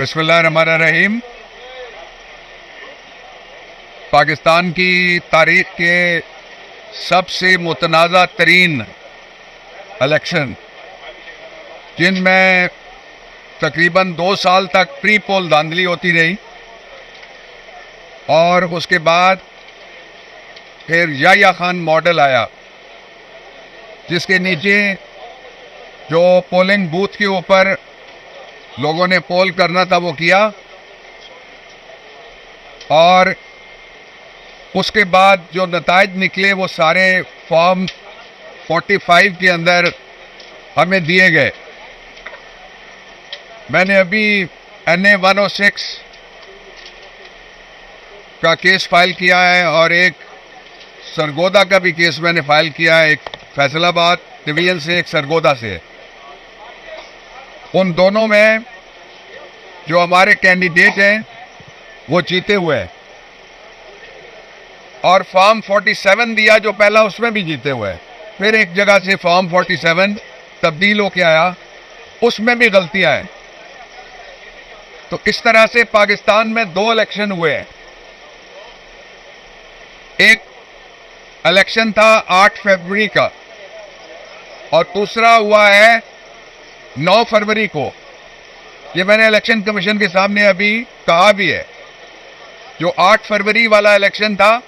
बिस्मिल्लाहिर्रहमानिर्रहीम। पाकिस्तान की तारीख के सबसे मुतनाज़ा तरीन इलेक्शन, जिनमें तकरीबन 2 साल तक प्री पोल धांधली होती रही और उसके बाद फिर याह्या खान मॉडल आया, जिसके नीचे जो पोलिंग बूथ के ऊपर लोगों ने पोल करना था वो किया और उसके बाद जो नताइज निकले वो सारे फॉर्म 45 के अंदर हमें दिए गए। मैंने अभी NA 106 का केस फाइल किया है और एक सरगोदा का भी केस मैंने फाइल किया है, एक फैसलाबाद डिवीजन से, एक सरगोदा से। उन दोनों में जो हमारे कैंडिडेट हैं वो जीते हुए हैं और फॉर्म 47 दिया जो पहला, उसमें भी जीते हुए हैं। फिर एक जगह से फॉर्म 47 तब्दील होके आया, उसमें भी गलतियां हैं। तो इस तरह से पाकिस्तान में 2 इलेक्शन हुए हैं। एक इलेक्शन था 8 फरवरी का और दूसरा हुआ है 9 फरवरी को। ये मैंने इलेक्शन कमीशन के सामने अभी कहा भी है। जो 8 फरवरी वाला इलेक्शन था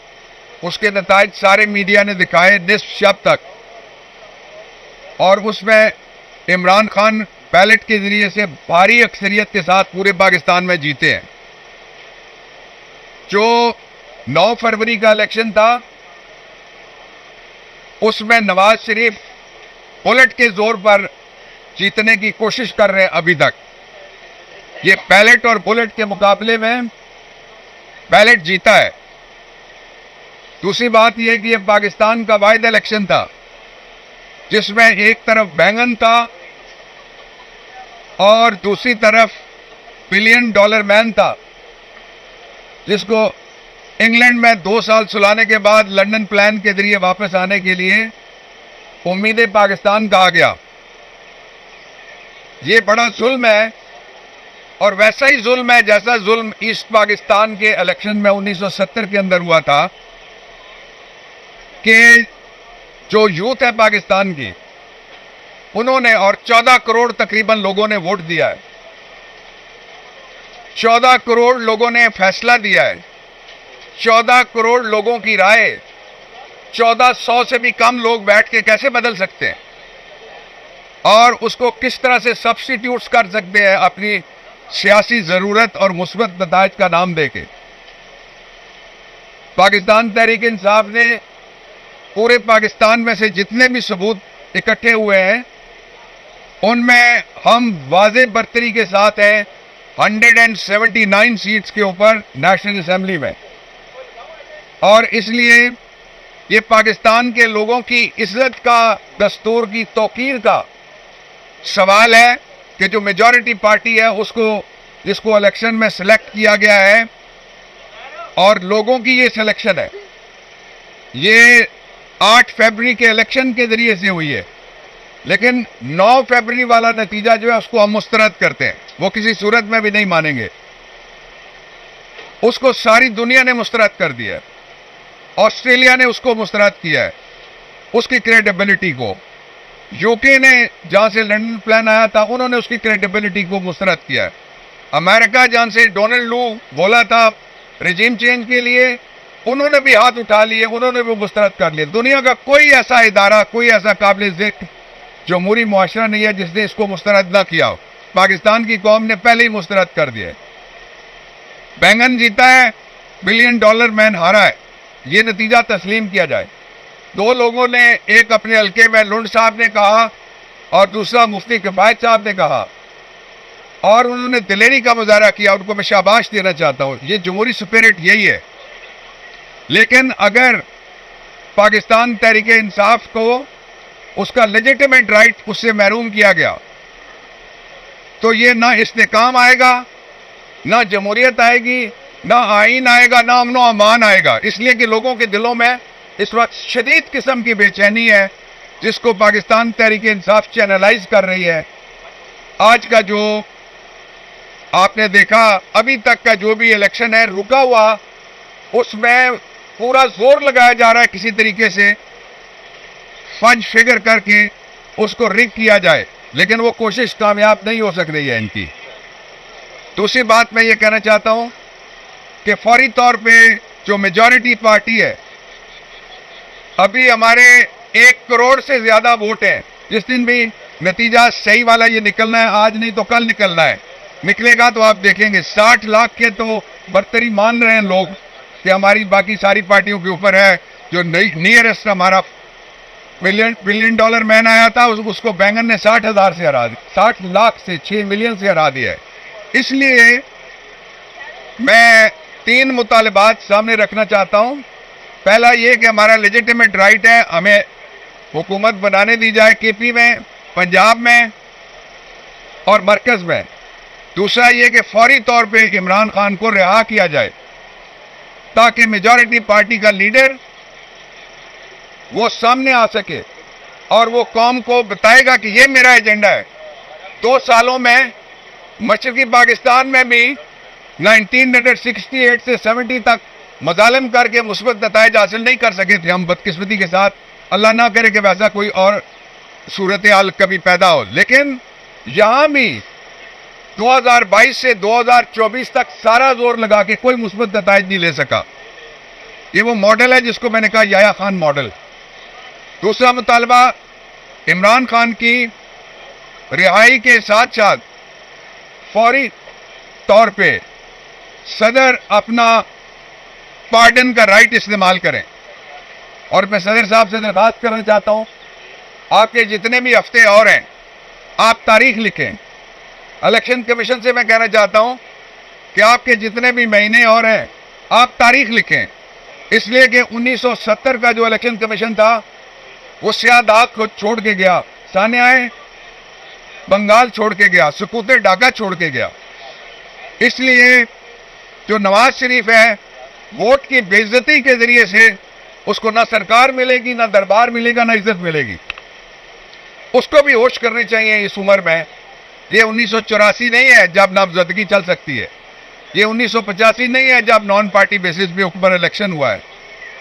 उसके नताइज सारे मीडिया ने दिखाए निस्फ शब तक, और उसमें इमरान खान बैलेट के जरिए से भारी अक्सरियत के साथ पूरे पाकिस्तान में जीते हैं। जो 9 फरवरी का इलेक्शन था उसमें नवाज शरीफ बुलेट के जोर पर जीतने की कोशिश कर रहे हैं अभी तक। ये बैलेट और बुलेट के मुकाबले में बैलेट जीता है। दूसरी बात यह कि यह पाकिस्तान का वाहिद इलेक्शन था जिसमें एक तरफ बैंगन था और दूसरी तरफ $1 बिलियन मैन था, जिसको इंग्लैंड में 2 साल सुलाने के बाद लंदन प्लान के जरिए वापस आने के लिए उम्मीदें पाकिस्तान कहा गया। ये बड़ा जुल्म है और वैसा ही जुल्म है जैसा जुल्म ईस्ट पाकिस्तान के इलेक्शन में 1970 के अंदर हुआ था कि जो यूथ है पाकिस्तान की, उन्होंने, और 14 करोड़ तकरीबन लोगों ने वोट दिया है, 14 करोड़ लोगों ने फैसला दिया है, 14 करोड़ लोगों की राय 1400 से भी कम लोग बैठ के कैसे बदल सकते हैं और उसको किस तरह से सब्स्टिट्यूट कर सकते हैं अपनी सियासी जरूरत और मुस्बत नताइज का नाम देके। पाकिस्तान तहरीक इंसाफ ने पूरे पाकिस्तान में से जितने भी सबूत इकट्ठे हुए हैं उनमें हम वाज़े बरतरी के साथ हैं 179 सीट्स के ऊपर नेशनल असेंबली में। और इसलिए ये पाकिस्तान के लोगों की इज्जत का, दस्तूर की तौकीर का सवाल है कि जो मेजॉरिटी पार्टी है उसको, जिसको इलेक्शन में सिलेक्ट किया गया है, और लोगों की ये सिलेक्शन है, ये 8 फरवरी के इलेक्शन के जरिए से हुई है। लेकिन 9 फरवरी वाला नतीजा जो है उसको हम मुस्तरद करते हैं, वो किसी सूरत में भी नहीं मानेंगे। उसको सारी दुनिया ने मुस्तरद कर दिया है। ऑस्ट्रेलिया ने उसको मुस्तरद किया है, उसकी क्रेडिबिलिटी को। यूके ने, जहां से लंदन प्लान आया था, उन्होंने उसकी क्रेडिबिलिटी को मुस्तरद किया है। अमेरिका, जहां से डोनाल्ड लू बोला था रिजीम चेंज के लिए, उन्होंने भी हाथ उठा लिए, उन्होंने भी मुस्तरद कर लिया। दुनिया का कोई ऐसा इदारा, कोई ऐसा काबिल ज़िक्र जमहूरी मुआशरा नहीं है जिसने इसको मुस्तरद ना किया हो। पाकिस्तान की कौम ने पहले ही मुस्तरद कर दिया है। बैंगन जीता है, $1 बिलियन मैन हारा है, ये नतीजा तस्लीम किया जाए। 2 लोगों ने, एक अपने हल्के में लुंड साहब ने कहा और दूसरा मुफ्ती किफायत साहब ने कहा, और उन्होंने दिलेरी का मुजाहरा किया, उनको मैं शाबाश देना चाहता हूँ। ये जमहूरी स्पिरिट यही है। लेकिन अगर पाकिस्तान तहरीक इंसाफ को उसका लेजिटिमेट राइट उससे महरूम किया गया तो ये ना इस्तेकाम आएगा, ना जमहूरियत आएगी, ना आइन आएगा, ना अमन व अमान आएगा। इसलिए कि लोगों के दिलों में इस वक्त शदीद किस्म की बेचैनी है जिसको पाकिस्तान तहरीक इंसाफ चैनलाइज कर रही है। आज का जो आपने देखा अभी तक का जो भी इलेक्शन है रुका हुआ, उसमें पूरा जोर लगाया जा रहा है किसी तरीके से फंड फिगर करके उसको रिग किया जाए, लेकिन वो कोशिश कामयाब नहीं हो सक रही है इनकी। दूसरी बात मैं ये कहना चाहता हूं कि फौरी तौर पे जो मेजॉरिटी पार्टी है, अभी हमारे 1 करोड़ से ज्यादा वोट है। जिस दिन भी नतीजा सही वाला ये निकलना है, आज नहीं तो कल निकलना है, निकलेगा तो आप देखेंगे 60 लाख के तो बर्तरी मान रहे हैं लोग कि हमारी बाकी सारी पार्टियों के ऊपर है। जो नियरेस्ट हमारा बिलियन डॉलर मैन आया था, उसको बैंगन ने 60,000 से हरा दिया, 60 लाख से 6 मिलियन से हरा दिया है। इसलिए मैं 3 मुतालबात सामने रखना चाहता हूं। पहला ये कि हमारा लेजिटिमेट राइट है, हमें हुकूमत बनाने दी जाए केपी में, पंजाब में और मरकज में। दूसरा ये कि फौरी तौर पे इमरान खान को रिहा किया जाए ताकि मेजॉरिटी पार्टी का लीडर वो सामने आ सके और वो कौम को बताएगा कि ये मेरा एजेंडा है। 2 सालों में मशरकी पाकिस्तान में भी 1968 से 70 तक मजालिम करके मुस्बत नताइज हासिल नहीं कर सके थे हम, बदकिस्मती के साथ। अल्लाह ना करे कि वैसा कोई और सूरत हाल कभी पैदा हो। लेकिन यहां भी 2022 से 2024 तक सारा जोर लगा के कोई मुस्बत नताइज नहीं ले सका। ये वो मॉडल है जिसको मैंने कहा याया खान मॉडल। दूसरा मुतालबा इमरान खान की रिहाई के साथ साथ फौरी तौर पे सदर अपना पार्डन का राइट इस्तेमाल करें। और मैं सदर साहब से दरखास्त करना चाहता हूं, आपके जितने भी हफ्ते और हैं आप तारीख लिखें। इलेक्शन कमीशन से मैं कहना चाहता हूं कि आपके जितने भी महीने और हैं आप तारीख लिखें, इसलिए कि 1970 का जो इलेक्शन कमीशन था वो स्याह दाग को छोड़ के गया, सानियाए बंगाल छोड़ के गया, सकूते ढाका छोड़ के गया। इसलिए जो नवाज शरीफ है वोट की बेइज्जती के जरिए से उसको ना सरकार मिलेगी, ना दरबार मिलेगा, ना इज्जत मिलेगी। उसको भी होश करनी चाहिए इस उम्र में। ये 1984 नहीं है जब नामजदगी चल सकती है, ये 1985 नहीं है जब नॉन पार्टी बेसिस पे ऊपर इलेक्शन हुआ है।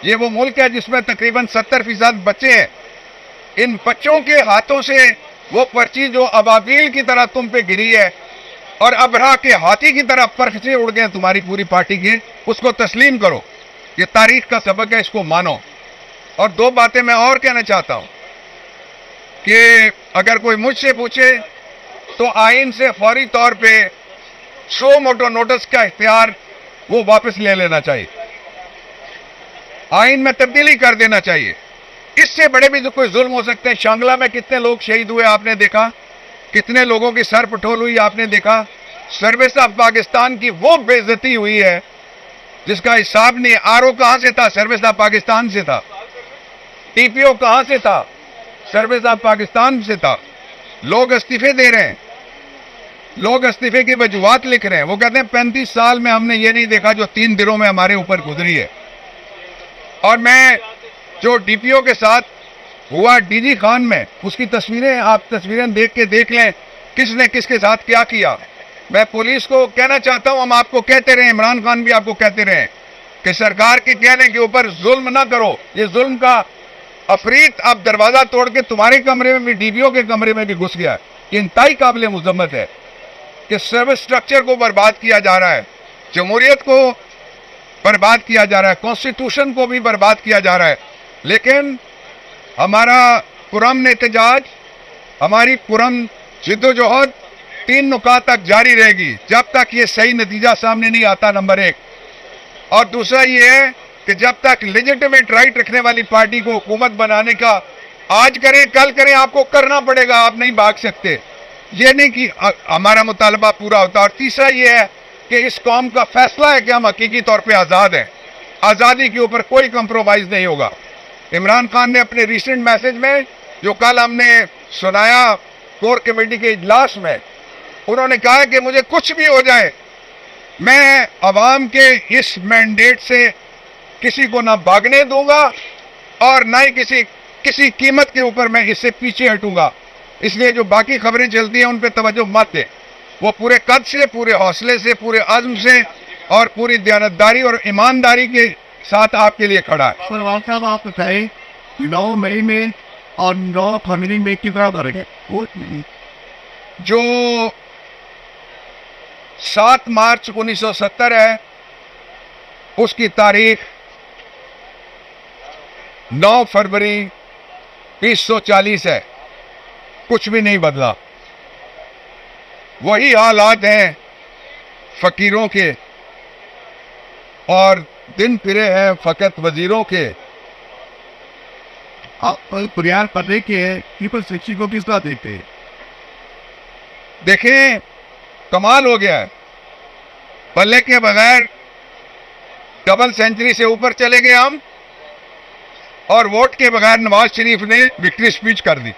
ये वो मुल्क है जिसमें तकरीबन 70% बच्चे हैं। इन बच्चों के हाथों से वो पर्ची जो अबाबील की तरह तुम पे गिरी है और अबरा के हाथी की तरह परख से उड़ गए तुम्हारी पूरी पार्टी के, उसको तस्लीम करो। ये तारीख का सबक है, इसको मानो। और 2 बातें मैं और कहना चाहता हूं कि अगर कोई मुझसे पूछे तो आइन से फौरी तौर पे शो मोटो नोटिस का इख्तियार वो वापस ले लेना चाहिए, आइन में तब्दीली कर देना चाहिए। इससे बड़े भी तो कोई जुल्म हो सकते हैं। शांगला में कितने लोग शहीद हुए आपने देखा, कितने लोगों की सर पटोल हुई आपने देखा। सर्विस ऑफ पाकिस्तान की वो बेइज्जती हुई है जिसका हिसाब नहीं। आरओ कहां से था? सर्विस ऑफ पाकिस्तान से था। टीपीओ कहां से था? सर्विस ऑफ पाकिस्तान से था। लोग इस्तीफे दे रहे हैं, लोग इस्तीफे की वजूहात लिख रहे हैं। वो कहते हैं 35 साल में हमने ये नहीं देखा जो 3 दिनों में हमारे ऊपर गुजरी है। और मैं जो डीपीओ के साथ हुआ डीजी खान में, उसकी तस्वीरें आप तस्वीरें देख लें किसने किसके साथ क्या किया। मैं पुलिस को कहना चाहता हूं, हम आपको कहते रहे, इमरान खान भी आपको कहते रहे कि सरकार के कहने के ऊपर जुल्म ना करो। ये जुल्म का अफरीत अब दरवाजा तोड़ के तुम्हारे कमरे में भी, डीपीओ के कमरे में भी घुस गया। ये इंतहाई काबिल मुजम्मत है कि सर्विस स्ट्रक्चर को बर्बाद किया जा रहा है, जमहूरियत को बर्बाद किया जा रहा है, कॉन्स्टिट्यूशन को भी बर्बाद किया जा रहा है। लेकिन हमारा पुरअमन एहतजाज, हमारी पुरअमन जिद्दोजहद 3 नुकात तक जारी रहेगी जब तक ये सही नतीजा सामने नहीं आता, नंबर 1। और दूसरा ये है कि जब तक लेजिटिमेट राइट रखने वाली पार्टी को हुकूमत बनाने का आज करें कल करें, आपको करना पड़ेगा, आप नहीं भाग सकते। ये नहीं कि हमारा मुतालबा पूरा होता। और तीसरा ये है कि इस कौम का फैसला है कि हम हकीकी तौर पे आज़ाद हैं, आज़ादी के ऊपर कोई कंप्रोमाइज़ नहीं होगा। इमरान खान ने अपने रिसेंट मैसेज में जो कल हमने सुनाया कोर कमेटी के इजलास में, उन्होंने कहा कि मुझे कुछ भी हो जाए, मैं अवाम के इस मैंडेट से किसी को ना भागने दूंगा और ना ही किसी कीमत के ऊपर मैं इससे पीछे हटूंगा। इसलिए जो बाकी खबरें चलती हैं उन पर तवज्जो मत दें। वो पूरे कद से, पूरे हौसले से, पूरे अज़्म से और पूरी दयानतदारी और ईमानदारी के साथ आपके लिए खड़ा है। सलमान साहब आप बताएं 9 मई में और 9 फरवरी में कितना करेंगे? जो 7 मार्च 1970 है उसकी तारीख 9 फरवरी 2040 है, कुछ भी नहीं बदला। वही हालात हैं फकीरों के और दिन फिरे हैं फकत वजीरों के। आप प्रयास करने के पीपल्स सेक्शन को किस तरह देखते हैं? देखें, कमाल हो गया है, बल्ले के बगैर डबल सेंचुरी से ऊपर चले गए हम, और वोट के बगैर नवाज शरीफ ने विक्ट्री स्पीच कर दी।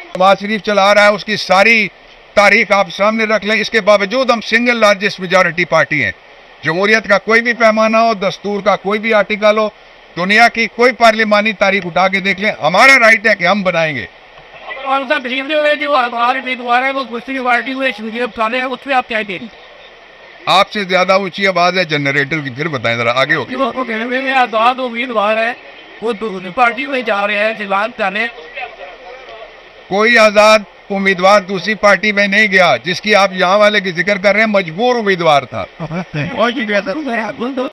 नवाज शरीफ चला रहा है, उसकी सारी तारीख आप सामने रख लें। इसके बावजूद हम सिंगल लार्जेस्ट मेजॉरिटी पार्टी हैं। जमहूरियत का कोई भी पैमाना हो, दस्तूर का कोई भी आर्टिकल हो, दुनिया की कोई पार्लिमानी तारीख उठा के देख लें, हमारा राइट है कि हम बनाएंगे। और साहब जो हमारे उम्मीदवार है वो दूसरी पार्टी में हैं, उसमें आप क्या दें? आपसे ज्यादा ऊंची आवाज है जनरेटर की, फिर बताएं जरा आगे हो। वो कहने में आजाद उम्मीदवार है, वो दूसरी पार्टी में जा रहे हैं, जिलान जाने। कोई आजाद उम्मीदवार दूसरी पार्टी में नहीं गया। जिसकी आप यहाँ वाले की जिक्र कर रहे हैं मजबूर उम्मीदवार था। और